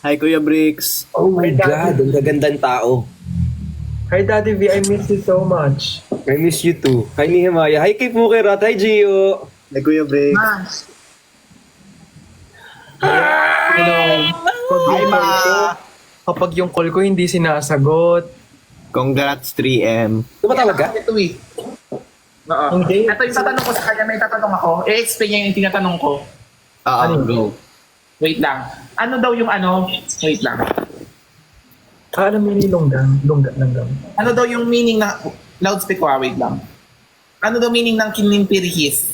Hi, Kuya Bricks. Oh my Hi, God, ang gagandang tao. Hi, Daddy V. I miss you so much. I miss you too. Hi, Nehemiah. Hi, kay Pukirat. Hi, Gio. Hi, Kuya Bricks. Hello. Hi, Ma. Kapag yung call ko hindi sinasagot. Congrats, 3M. Tumatawag ka? Ito eh. Oo. Hindi. Ito yung tatanong ko sa kanya, may tatanong ako. I-explain niya yung tinatanong ko. Go. Wait lang. Ano daw yung ano? Wait lang. Alam mo yung longgang. Ano daw yung meaning na... Loudspeaker, wait lang. Ano daw meaning ng kinimpirihis?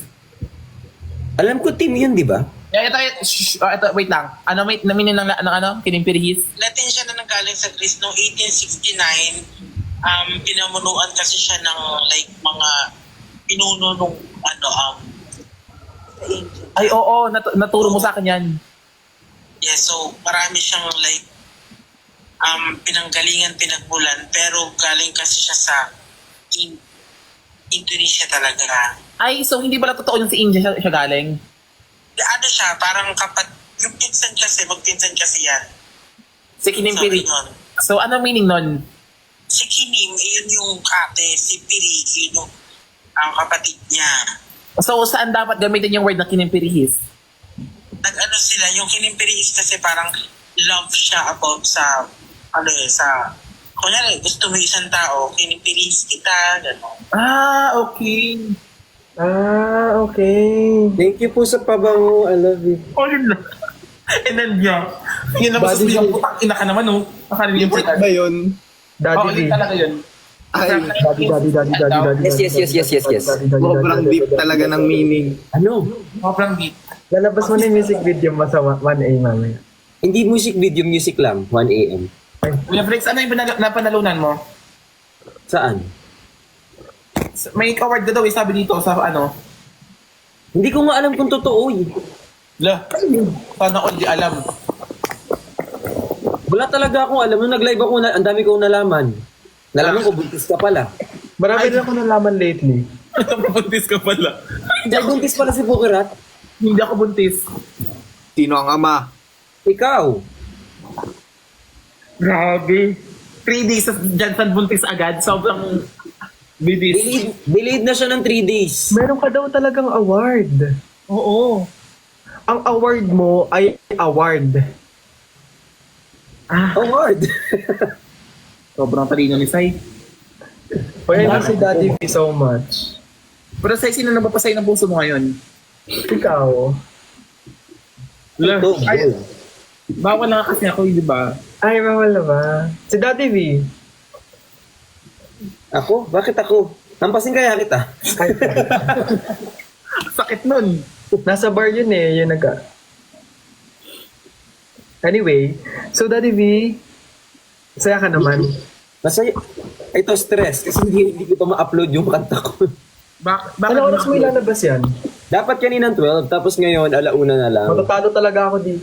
Alam ko team yun, di ba? Ito, wait lang. Ano may na meaning ng ano? Kinimpirihis? Latin siya na nanggaling sa Greece noong 1869. Pinamunuan kasi siya ng like mga pinuno nung Ay, oo. Naturo mo sa akin yan. yeah, so marami siyang like pinanggalingan, pinagmulan, pero galing kasi siya sa Indonesia talaga. Ay, so hindi pala totoo yung si India siya galing? Ano siya, parang yung pinsan kasi, magpinsan kasi yan. Si Kinimpiri. Sabi nun. So, ano meaning nun? Si Kinim, yun yung ate, si Piri, yun yung kapatid niya. So, saan dapat gamitin yung word na kinimpirihis? Nag-ano sila, yung kinimpirihis kasi parang love siya about sa, kunyari, gusto mo isang tao, kinimpirihis kita, gano'n. Okay. Okay. Thank you po sa pabango. I love you. Oh, yun na. And then, yeah. Yun naman Body sa yung putang ina ka naman, no? Akala niyo yung Import ba yun? Daddy Oo, V. yun talaga yun. Ay, Daddy. Yes. sobrang deep talaga ng meaning. Ano? Sobrang deep. Lalabas mo na yung music video mo sa 1A mamaya. Hindi music video, music lang. 1 a.m. Kuya Flex, ano yung napanalunan mo? Saan? May award ka daw, sabi dito sa ano. Hindi ko nga alam kung totoo eh. La, sana all di alam. Wala talaga akong alam. Nung nag-live ako, ang dami kong nalaman. Nalaman ko, buntis ka pala. Marami na ako nalaman lately. Buntis ka pala. Hindi, buntis pala si Pukirat. Hindi ako buntis. Sino ang ama? Ikaw. Grabe. 3 days of Johnson buntis agad. Sobrang bibis. Delayed na siya ng 3 days. Meron ka daw talagang award. Oo. Ang award mo ay award. Award. Sobrang talino ni Sai. Kaya na si Daddy V so much. Pero Sai, sino nabapasay ng puso mo ngayon? Ikaw. La, Ito, ay, bawal na kasi ako, di ba? Ay, mawala ba? Si Daddy V. Ako? Bakit ako? Tampasin kaya kita. Ay, Sakit nun. nasa bar yun eh. Yun Anyway, so Daddy V, saya ka naman. Masaya. Ito stress kasi hindi ko pa ma-upload yung kanta ko. Bakit Ano oras mo ilalabas yan? Dapat kaninang 12, tapos ngayon alauna na lang. Matatalo talaga ako di.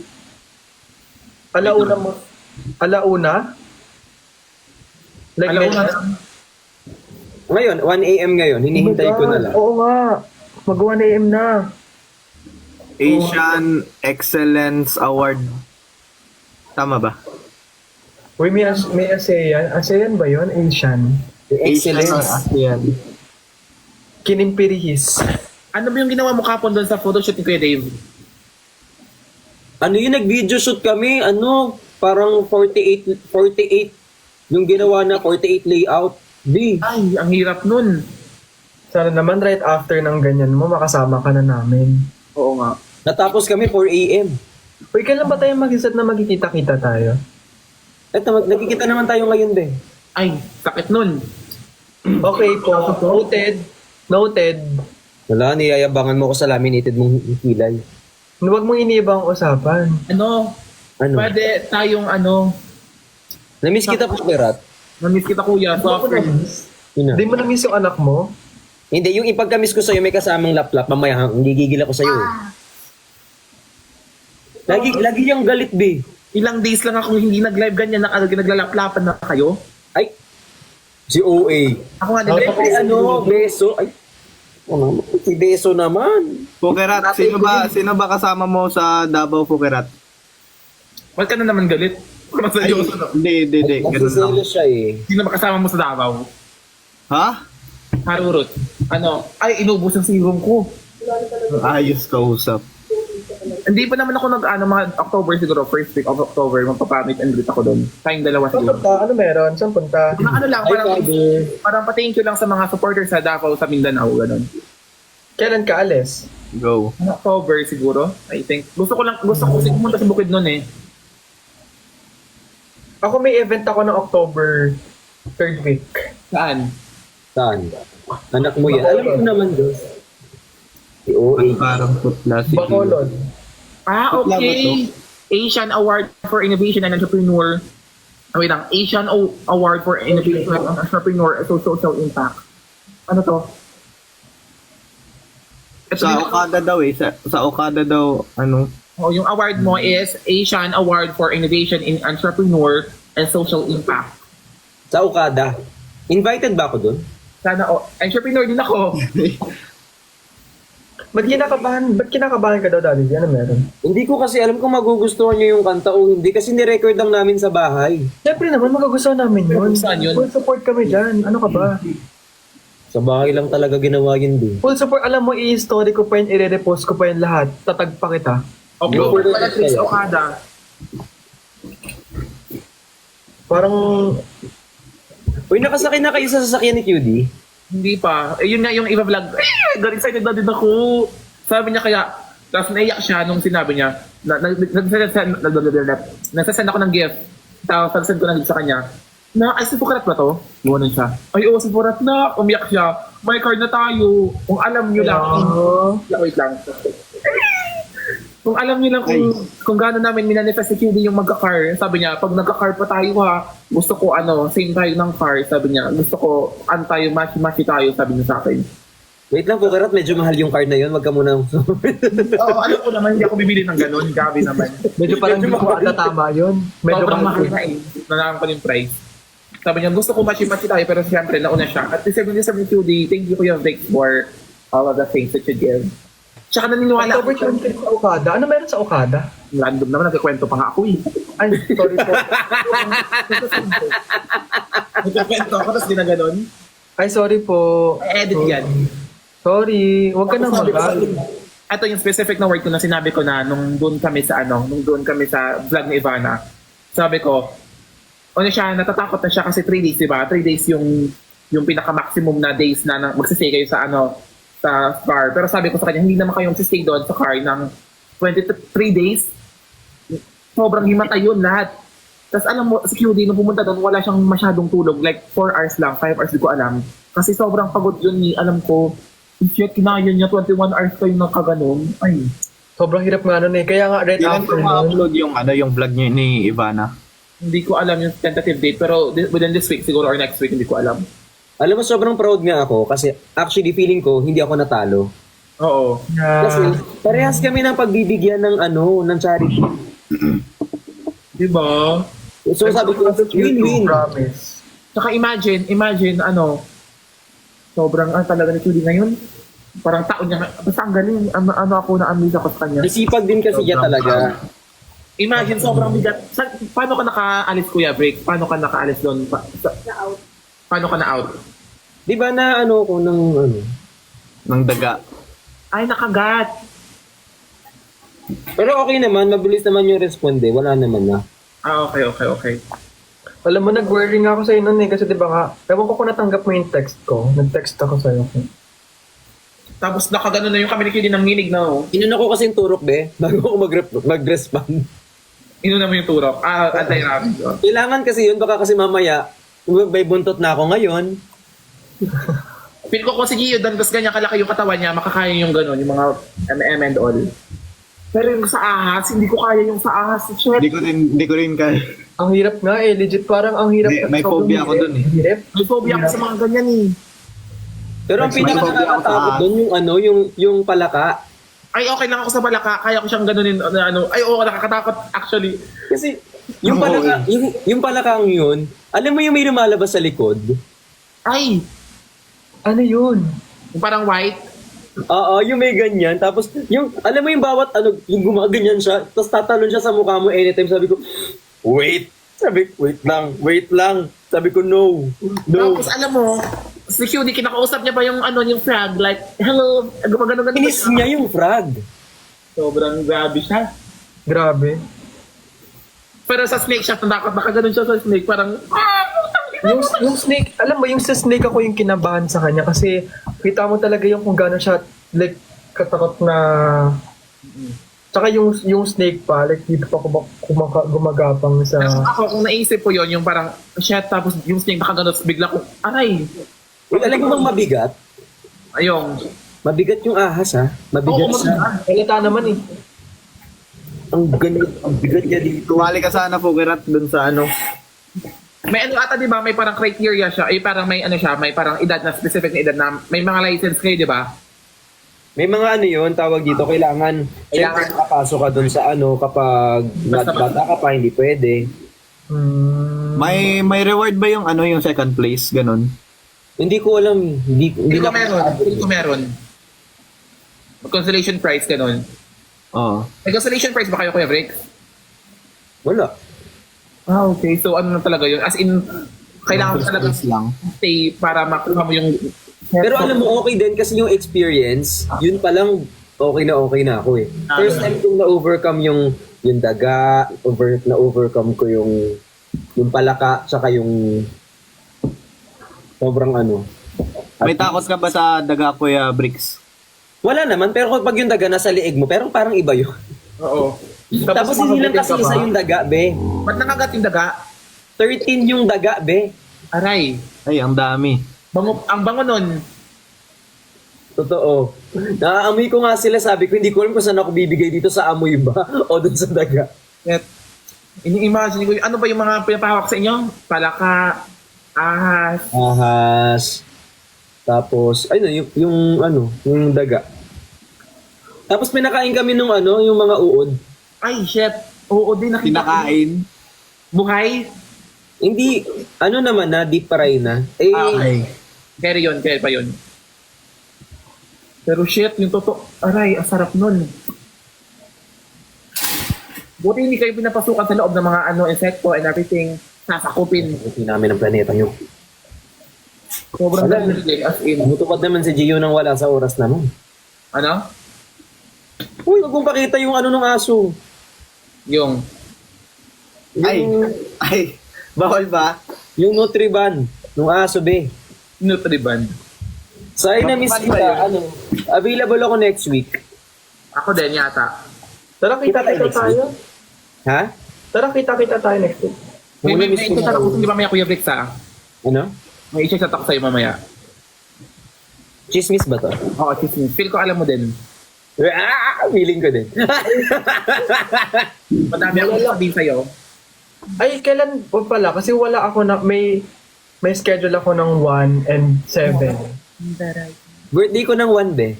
Alauna mo. Alauna? Like, Alauna medyo- Ngayon, 1 a.m. ngayon, hinihintay ko na lang. Oo nga. Mag-1 a.m. na. Asian Excellence Award. Tama ba? Uy, may ASEAN. ASEAN ba yun? Asian. Excellent. ASEAN. Kinimpirihis. Ano ba yung ginawa mo kapon doon sa photoshoot ni Kuya Dave? Ano yun, nag-video shoot kami, parang 48 yung ginawa na 48 layout. Di. Ay, ang hirap nun. Sana naman right after ng ganyan mo, makasama ka na namin. Oo nga. Natapos kami 4 a.m. Uy, kailan ba tayo mag-isat na magkikita-kita tayo? Eto, nagkikita naman tayo ngayon, be. Ay, sakit nun. Okay po. Noted. Wala, niyayabangan mo ko sa laminated mong kilay. Huwag mong iniibang usapan. Ano? Ano? Pwede tayong ano, Namiss kita po, Berat. namiss kita kuya. Hindi mo Software. na-miss. Yun na. Hindi mo na-miss yung anak mo? Hindi, yung ipagkamis ko sa'yo, may kasamang laplap. Mamaya, gigigil ako sa'yo. Lagi yung galit, be. Ilang days lang akong hindi nag-live ganyan na naglalaplapan na kayo. Ay, si OA. Ako nga, di ba? Ay, Beso. Ay, si Beso naman. Pukerat, sino ba kasama mo sa Davao, Pukerat? Ba't ka na naman galit? Mas Ay, seryoso, no? hindi. Ganun lang. Nagsiselos siya eh. Sino makasama mo sa Davao? Ha? Harurot. Ano? Ay, inubos ang serum ko. Ayos ka usap. Hindi pa naman ako mga October siguro, first week of October, magpapamit and greet ako doon. Tayong dalawa Saan siguro. punta? Ano meron? Saan punta? Ano lang, Ay, parang pa-thank you lang sa mga supporters sa Davao, sa Mindanao, ganun. Kailan ka alis? Go. October siguro, I think. Gusto ko kasi pumunta sa bukid noon eh. Ako may event ako ng October 3rd week. Saan? Saan? Anak mo yan. Alam ko naman, Diyos. Si OA. Parang putla si Bacolod. Ah, okay. Asian Award for Innovation and Entrepreneur. Wait lang. Asian Award for Innovation and Entrepreneur and Social Impact. Ano to? Ito Sa din- Okada daw eh. Sa Okada daw, ano? Oh, yung award mo is Asian Award for Innovation in Entrepreneur and Social Impact. Sa Okada. Invited ba ako dun? Sana, entrepreneur din ako. Ba't kinakabahan ka daw, Daddy? Ano meron? Hindi ko kasi alam kung magugustuhan niyo yung kanta o hindi kasi nirecord lang namin sa bahay. Siyempre naman, magagustuhan namin yun. Saan yun? Full support kami dyan. Ano ka ba? Sa bahay lang talaga ginawa yun din. Full support. Alam mo, i-story ko pa yun, i-repost ko pa yun lahat. Tatag pa kita. October pala, Chris Okada. Parang, Uy, nakasakay na kayo sa sasakyan ni QD? Hindi pa. Eh, yun nga yung iba vlog. God excited na din ako. Sabi niya kaya, tapos naiyak siya nung sinabi niya, nagsasend ako ng gift. Tapos nagsasend ko ng gift sa kanya. Ay, si Fukarat ba to? Buwanan siya. Ay, oo, si Fukarat na. Umiyak siya. May card na tayo. Kung alam niyo lang. Wait lang. Kung alam niyo lang kung gaano namin minanifest si QD yung magka-car, sabi niya, pag nagka-car pa tayo ha, gusto ko same tayo ng car, sabi niya, gusto ko, tayo, matchy tayo, sabi niya sa akin. Wait lang, Pukarat, medyo mahal yung card na yun. Wag ka muna. Oo, alam ko naman, hindi ako bibili ng ganun, gabi naman. medyo parang hindi ko ata tama yun. Medyo Sobrang mahal mahal. na eh, nalaman ko yung price. Sabi niya, gusto ko matchy tayo, pero siyempre, nauna siya. At the 77 QD, thank you Kuya Vic for all of the things that you give. Tsaka naniniwala October 20 sa Okada. Ano meron sa Okada? Random naman, nagkikwento pa nga ako eh. Ay, sorry po. Nagkikwento ako, tapos di na ganun. Ay, sorry po. Edit yan. Sorry. Huwag ka na mag Ito yung specific na word ko na sinabi ko na nung doon kami sa vlog ni Ivana. Sabi ko, siya, natatakot na siya kasi 3 days, diba? 3 days yung pinaka-maximum na days na magsistay kayo sa sa car. Pero sabi ko sa kanya, hindi naman kayo magsistay doon sa car ng 23 days. Sobrang himatay yun lahat. Tapos alam mo, si QD, nung pumunta doon, wala siyang masyadong tulog. Like 4 hours lang, 5 hours, di ko alam. Kasi sobrang pagod yun ni, alam ko, if yet kinaya niya 21 hours kayo ng kaganon, ay. Sobrang hirap nga nun eh. Kaya nga right Kailan after ko nun. ma-upload yung vlog niyo ni Ivana? Hindi ko alam yung tentative date, pero within this week siguro or next week, hindi ko alam. Alam mo, sobrang proud nga ako kasi actually feeling ko hindi ako natalo. Oo. Kasi parehas kami ng pagbibigyan ng ng charity. Diba? So sabi ko, win-win. Promise. Tsaka imagine, sobrang talaga ni QD ngayon. Parang taon niya, basta ang galing, ako na-amaze ako sa kanya. Nasipag din kasi siya talaga. Imagine, sobrang bigat. Paano ka nakaalis, Kuya Break? Paano ka nakaalis doon? Paano ka na-out? Di ba na ko ng Ng daga. Ay, nakagat. Pero okay naman, mabilis naman yung responde. Wala naman na. Okay. Alam mo, nag-worry nga ako sa'yo nun eh. Kasi diba nga, ewan ko kung natanggap mo yung text ko. Nag-text ako sa'yo. Tapos nakagano na yung kami ni QD ng minig na, oh. Inuna ko kasi yung turok, be, bago ako mag-respond. Inuna mo yung turok. Anti-rapid. Oh. Kailangan kasi yun, baka kasi mamaya, may buntot na ako ngayon. Feel ko kung si Gio doon, tapos ganyan kalaki yung katawan niya, makakaya yung gano'n, yung mga MM and all. Pero yung sa ahas, hindi ko kaya yung sa ahas. Shit. Hindi ko rin kaya. Ang hirap nga eh. Legit parang ang hirap. May phobia ako dun eh. Hirap. May phobia ako sa mga ganyan eh. Pero ang May pinaka-nakakatakot doon yung palaka. Ay, okay lang ako sa balaka. Kaya ko siyang ganunin. Ay, oo, nakakatakot actually. Kasi yung palaka, yung palakang yun, alam mo yung may lumalabas sa likod? Ay, Ano yun? yung parang white. Oo, yung may ganyan. Tapos, yung, alam mo yung bawat, ano, yung gumaganyan siya, tapos tatalon siya sa mukha mo anytime. Sabi ko, wait. Sabi ko, wait lang. Sabi ko, no. Tapos alam mo, si Cutie, kinakausap niya pa yung ano, yung frog, like, hello, gumagano-gano. Inis niya yung frog. Sobrang grabe siya. Grabe. Pero sa snake siya, nakaganon siya sa snake, parang, Yung snake, alam mo, yung sa snake ako yung kinabahan sa kanya kasi kita mo talaga yung kung gano'n siya, like, katakot na... Tsaka yung snake pa, like, dito pa gumagapang sa... ako, kung naisip ko yon yung parang, shit, tapos yung snake nakaganon, bigla ko, aray, Uy, alam mo bang mabigat? ayong, Mabigat yung ahas, ha? Mabigat Oo, siya. Halata naman eh. Ang ganit, ang bigat niya dito. Tumali ka sana, Fukirat, dun sa ano. may ano ata, di ba, may parang criteria siya, parang may ano siya, may parang edad na, specific na edad na, may mga license kayo, di ba? May mga ano yun, tawag dito, kailangan makapasok ka dun sa ano, kapag bata ka pa, hindi pwede. May reward ba yung ano, yung second place? Ganon. Hindi ko alam, hindi Hindi ko na- meron, hindi ko meron. Consolation prize, ganun. Oo. May consolation prize ba kayo, Kuya Brick? Wala. Ah, okay. So, ano na talaga yun? As in, kailangan mo First talaga place lang. stay para makuha mo yung... Pero alam mo, okay din kasi yung experience, yun pa lang okay na ako eh. First time kong na-overcome yung daga, na-overcome ko yung palaka, tsaka yung sobrang ano. May takot ka ba sa daga, Kuya Bricks? Wala naman, pero kapag yung daga nasa liig mo, pero parang iba yun. Oo. Tapos hindi lang kasi isa yung daga, be. Ba't nangagat yung daga? 13 yung daga, be. Aray. Ay, ang dami. Ang bango nun. Totoo. Naaamoy ko nga sila, sabi ko, hindi ko alam kung saan ako bibigay dito, sa amoy ba o dun sa daga. At, ini-imagine ko, ano ba yung mga pinapahawak sa inyo? Palaka, ahas. Ahas. Tapos, ayun, yung daga. Tapos pinakain kami nung yung mga uod. Ay, shit. Oo din, nakita ko. Kinakain. Buhay? Hindi, naman na, deep fry na. Eh, Okay. Carry pa yun. Pero shit, yung totoo, aray, ang sarap nun. Buti hindi kayo pinapasukan sa loob ng mga insekto and everything. Sasakupin. hindi namin ang planeta nyo. Sobrang Wala. galing, as in. Butupad naman si Gio nang wala sa oras naman. Ano? Uy, huwag mong pakita yung nung aso. Yung, Ay, bawal ba? Yung Nutriban, nung aso, be. Nutriband. Sorry na miss kita, available ako next week. Ako din yata. Tara, Kita tayo kita next tayo. Ha? Tara, kita tayo next week. May Miss ko ito na. sa takusin, di ba mamaya Kuya Brix ha? Ano? May isa sa tak sa'yo mamaya. Chismis ba to? Oo, chismis. Feel ko alam mo din. Feeling ko din. Madami akong sabihin sa'yo. Ay, kailan po pala? Kasi wala ako na, may schedule ako ng 1 and 7. Birthday ko ng 1, be.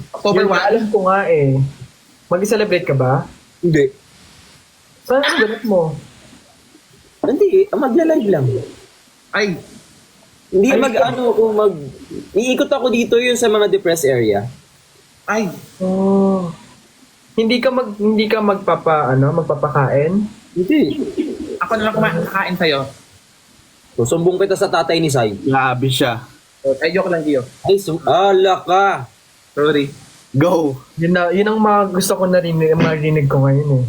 October Yun, 1. alam ko nga eh. Mag-celebrate ka ba? Hindi. Saan ang ganit mo? Hindi, magla-live lang. Ay, Hindi Ay, iikot ako dito yun sa mga depressed area. ay. Oh. Hindi ka magpapakain? Hindi. Ako na lang kumakain sa'yo. Susumbong kita sa tatay ni Sai. Grabe siya. Ay, joke lang, Gio. Ay, ala ka. Sorry. Go. Yun ang mga gusto ko marinig ko ngayon eh.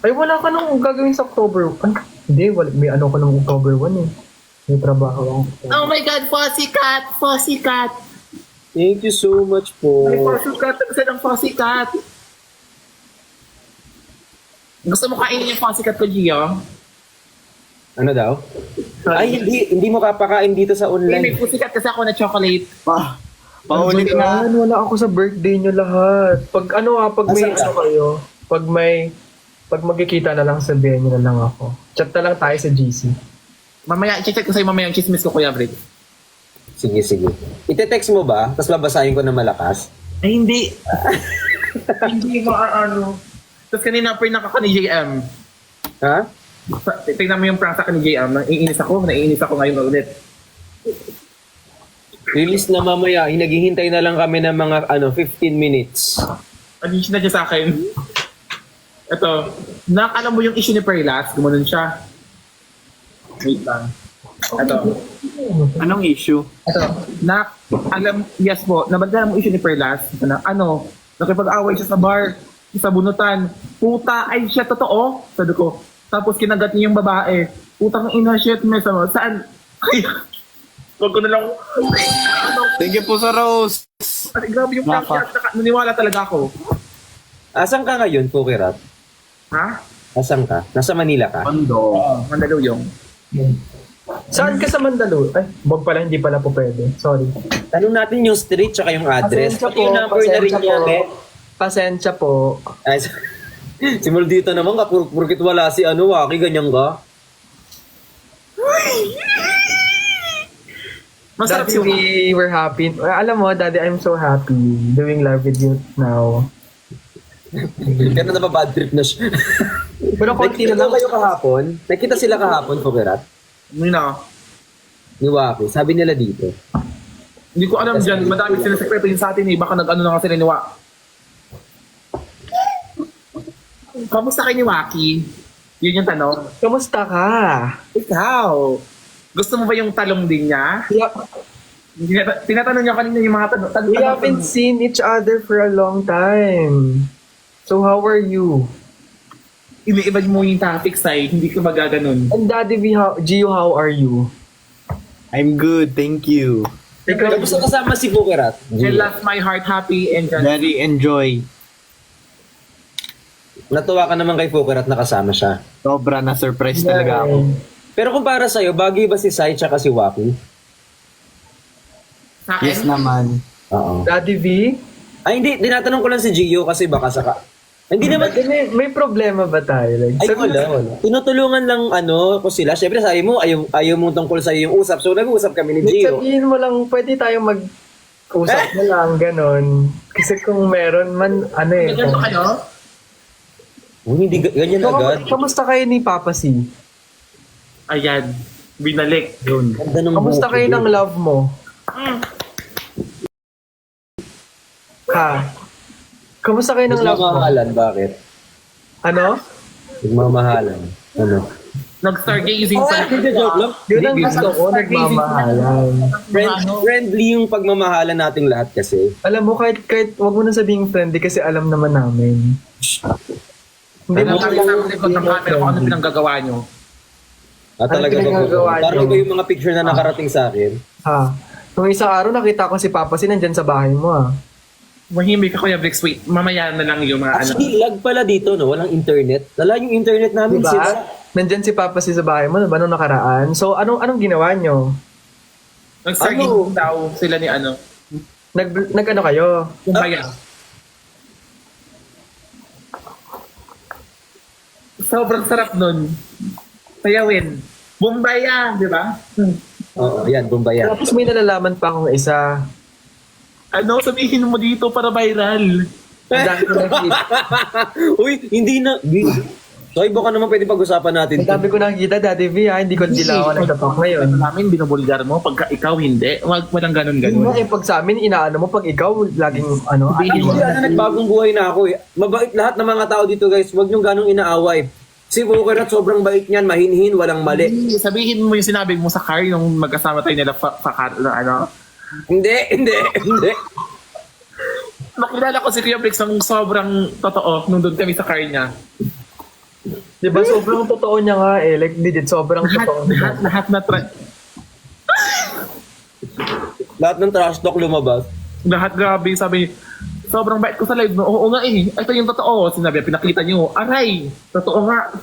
Ay, wala ka nung gagawin sa October 1. Hindi, may ko nung October 1 eh. May trabaho ako. Oh my God, Pussycat! Pussycat! Thank you so much po. May Pussycat! Kasi ng Pussycat! Gusto mo kainin yung Pussycat ko, Gio? Ano daw? Ay, hindi mo kapakain dito sa May online. Pussycat kasi ako na chocolate. Paulit na. Wala ako sa birthday nyo lahat. Pag may Asan ka? kayo, pag magkikita na lang, sabihin nyo na lang ako. Chat na lang tayo sa GC. Mamaya, i-check ko sa'yo mamaya yung chismis ko, Kuya Brick. Sige. Ite-text mo ba? Tapos babasahin ko na malakas? Ay, hindi. Hindi ano. Tapos kanina prank ako ni JM. Ha? Tingnan mo yung prank sa akin ni JM. Naiinis ako ngayon ulit. Release na mamaya. Naghihintay na lang kami ng mga 15 minutes. Ano yung sinadya sa akin? Ito, alam mo yung issue ni Perlas, gumanon siya. Wait lang. Ito. Anong issue? Yes po, nabagyan mo issue ni Perlas, nakipag-away siya sa bar, sa bunutan. Puta, ay siya totoo? Sabi ko. Tapos kinagat niya yung babae. Putang ina, shit, may sama. Saan? Huwag ko na lang. Thank you po sa rose. Ay, grabe yung prank niya. Naniwala talaga ako. Asan ka ngayon, Pukirat? Ha? Asan ka? Nasa Manila ka? Kondo. Mandaluyong. Saan ka sa Mandaluyong? Ay, wag pala, hindi pala po pwede. Sorry. Tanong natin yung street tsaka yung address. Pasensya Pati yung number na rin pasensya niya, po. eh. Pasensya po. Ay, simul dito naman ka, purkit wala si Waki, ganyan ka. Masarap Daddy, si we were happy. Alam mo, Daddy, I'm so happy doing love with you now. Kaya na bad trip na siya. Pero konti Nakita na lang. kayo kahapon? Nakita sila kahapon, Pukirat? Ni Waki. Sabi nila dito. Hindi ko alam dyan. Madami sila sekreto yun sa atin eh. Baka nag-ano na kasi ni Waki. Kamusta kay ni Waki? Yun yung tanong. Kamusta ka? Ikaw. Gusto mo ba yung talong din niya? Tinatanong niya kanina yung mga tanong. We haven't seen each other for a long time. So how are you? Iniiba mo yung topic side. Hindi ka magaganon. And Daddy Gio, how are you? I'm good, thank you. Gusto kasama si Pukirat? I left my heart happy and Very enjoy. Natuwa ka naman kay Pukirat na kasama siya. Sobra na surprise talaga ako. Pero kung para sa'yo, bagay ba si Sai tsaka si Waki? sa akin. Yes naman. Oo. Daddy V? Ay, hindi. Tinatanong ko lang si Gio kasi baka saka... Hindi naman... May problema ba tayo? Like, Ay, wala. Tinutulungan lang ko sila. Siyempre, sabi mo, ayaw mo tungkol sa'yo yung usap. So, nag-uusap kami ni Gio. Sabihin mo lang, pwede tayo mag-usap na lang, ganon. Kasi kung meron man, Ganyan ba kayo? Hindi ganyan agad. Kamusta kayo ni Papa C? Ayan. Binalik. Yun. Ganda ng Kamusta buhok kayo ko. ng love mo? Ha? Kamusta kayo ng love mo? Nagmamahalan, bakit? Ano? Nagmamahalan. Ano? Nag-stargazing pa. Hindi, joke lang. Yun ang gusto ko, nagmamahalan. Friendly yung pagmamahalan nating lahat kasi. Alam mo, kahit wag mo na sabihin friendly kasi alam naman namin. Hindi Ano mo sabi sa likod ng camera kung ano pinanggagawa nyo? At Ano talaga pinagagawa parang niyo? iba yung mga picture na nakarating sa akin. Ha? Nung isang araw nakita ko si Papa C nandyan sa bahay mo Mahimik ako yung Bricks. Wait, mamaya na lang yung mga ano. Actually, lag pala dito, no? Walang internet. Wala yung internet namin. Diba? Nandyan si Papa C sa bahay mo, diba nung nakaraan? So, anong ginawa nyo? Nag-stargazing daw sila ni ano. Nag-ano kayo? Kumbaya. Sobrang sarap nun. Sayawin. Bumbaya, di ba? Oo, yan, Bumbaya. Tapos may nalalaman pa akong isa. Ano, sabihin mo dito para viral. Ang dami ko nakikita. Uy, hindi na. So, baka naman pwede pag-usapan natin. Ang dami ko nakikita, Daddy V, hindi ko dila ako nagtatalk ngayon. Ito namin, binubulgar mo. Pagka ikaw hindi, wag mo lang Hindi ganun-ganun. pag sa amin, inaano mo, pag ikaw, laging, Hindi na nagbagong buhay na ako eh. Mabait lahat ng mga tao dito guys. Huwag niyong ganong inaaway. Si Pukirat sobrang bait niyan, mahinhin, walang mali. Sabihin mo yung sinabi mo sa car nung magkasama tayo nila sa car, ano. Hindi. Nakilala ko si Kuya Bricks ng sobrang totoo nung doon kami sa car niya. Diba, sobrang totoo niya nga eh. Like, legit, sobrang totoo niya. Lahat na Lahat ng trash talk lumabas. lahat grabe, sabi, sobrang bait ko sa live. No? Oo nga eh, ito yung totoo. Sinabi, pinakita niyo, aray, totoo nga.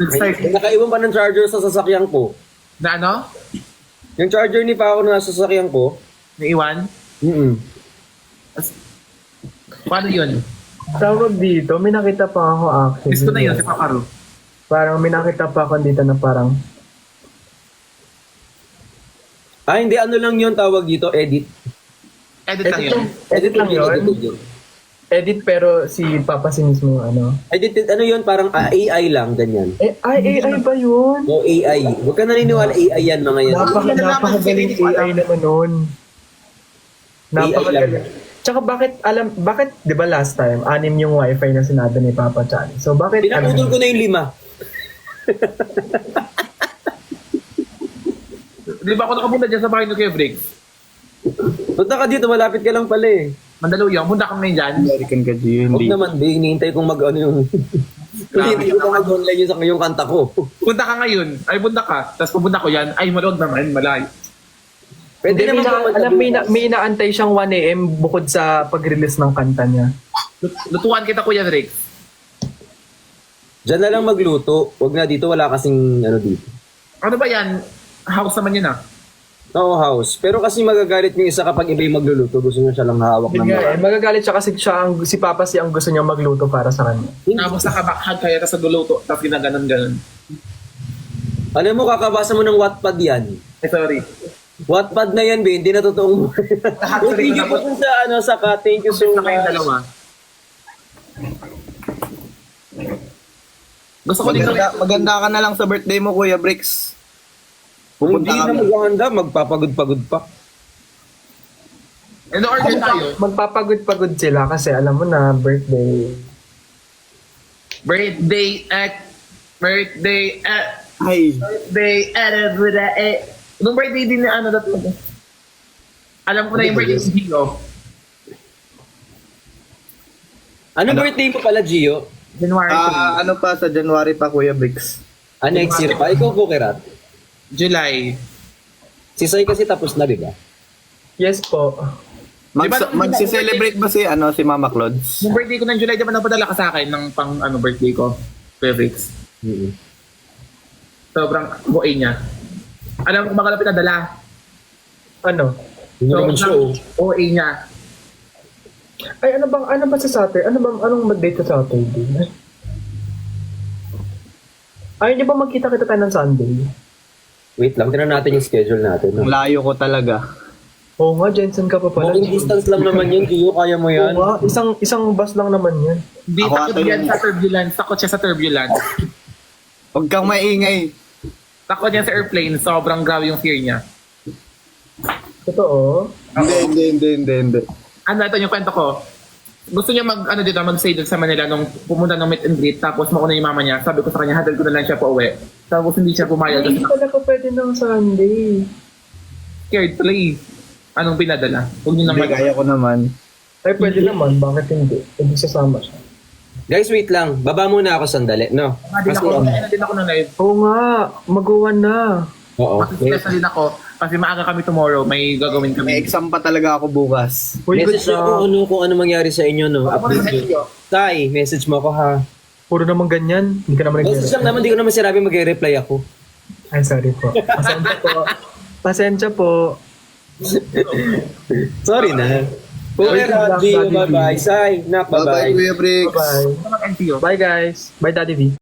Nag-start, Nakaiwan pa ng charger sa sasakyan ko. na ano? Yung charger ni Paco na nasa sasakyan ko. Naiwan? Paano yun? Tawag dito, may nakita pa ako actually. Gusto na yun, si Pakaru. Parang may nakita pa ako dito na parang, Hindi, ano lang yun tawag dito, edit. Edit lang yun. edit lang yun. edit pero si Papa si mismo ano. Edited, ano yun? Parang AI lang, ganyan. AI ba yun? No, AI. Huwag ka naniniwala AI yan, mga yan. Napakagaling AI naman nun. Napakagaling. Tsaka bakit 'di ba last time 6 yung wifi na sinabi ni Papa Chan. So bakit Pinaputol ko na yung 5. Di ba ako nakapunta dyan sa bahay ni Kuya Briggs? Punta ka dito, malapit ka lang pala eh. Mandaluyong, punta kami dyan. American ka dyan, Huwag hindi. naman, di. Hinihintay kong mag-ano yung... Hinihintay ko mag-online yung kanta ko. Punta ka ngayon. Ay, punta ka. Tapos pupunta ko yan. Ay, malog naman. Malay. Pwede Hindi, naman alam, may inaantay siyang 1 AM bukod sa pag-release ng kanta niya. Lutuan kita, Kuya Rick. Diyan na lang magluto. Huwag na dito, wala kasing ano dito. Ano ba yan? House naman yun ah. No house. Pero kasi magagalit yung isa kapag iba yung magluluto. Gusto niya siya lang hawak Yun ng nga magagalit siya kasi si Papa si ang gusto niya magluto para sa kanya. Tapos nakabakhag kaya tapos nagluluto. Tapos ginaganon-ganon. Alam mo, kakabasa mo ng Wattpad yan. Ay, sorry. Wattpad na yan, be. Hindi na totoong Lahat Yung video ko dun sa, Saka. Thank you so Na kayong much. dalawa. Gusto ko dito. Maganda ka na lang sa birthday mo, Kuya Bricks. Kung Pupunta hindi na kami. maghahanda, magpapagod-pagod pa. And order tayo. Magpapagod-pagod sila kasi alam mo na birthday. Birthday at Ay, Nung birthday din na ano dapat. Alam ko na yung birthday ni Gio. Ano birthday mo pala, Gio? January ano pa sa January pa, Kuya Bricks? Next year pa. Ikaw, Kukirat. 3. July. Si Sai kasi tapos na, di ba? Yes po. Magsi-celebrate ba si Mama Clods? Yung birthday ko ng July, di ba napadala ka sa akin ng pang birthday ko? Felix. Sobrang buhay niya. Alam mo kung baka na pinadala. Ano? Hindi naman siya, oh. OA niya. Ay, ano ba sa Saturday? Anong mag-date sa Saturday? Ay, di ba magkita-kita tayo ng Sunday? Wait lang, tinan natin yung schedule natin. Ang No? layo ko talaga. Oo nga, Jensen ka pa pala. Walking distance lang naman yun, Gio. Kaya mo Oo yan. nga, isang bus lang naman yan. Hindi, Ako takot ata yan yun. sa turbulence. Takot siya sa turbulence. Huwag kang maingay. Takot yan sa airplane. Sobrang grabe yung fear niya. Totoo? Hindi. Ano, ito yung kwento ko. Gusto niya mag-stay doon sa Manila nung pumunta ng meet and greet. Tapos mauna yung mama niya. Sabi ko sa kanya, hadal ko na lang siya pa uwi. Tapos hindi siya pumayag. Hindi Kasi pala pa pwede ng Sunday. scared play. Anong pinadala? Huwag niyo Hindi, naman. kaya ko naman. Ay, pwede naman. Bakit hindi? Pwede sasama siya. Guys, wait lang. Baba muna ako sandali, no? Din ako, kaya din ako ng live. Oo nga, mag-uwan na. Oo. Matistress na din ako. Kasi maaga kami tomorrow. May gagawin May kami. exam pa talaga ako bukas. Uy, good Message nyo kung ano mangyari sa inyo, no? Update nyo. Tay, message mo ako, ha? Puro naman ganyan. Hindi ka naman Message lang naman, di ko naman sinabi mag-reply ako. Ay, sorry po. Pasensya po. Pasensya po. Sorry na. Kuya Gio, bye-bye. Sai, nak, bye-bye. Kuya Bricks. Bye. Ito mag-NPO. Bye guys. Bye Daddy V.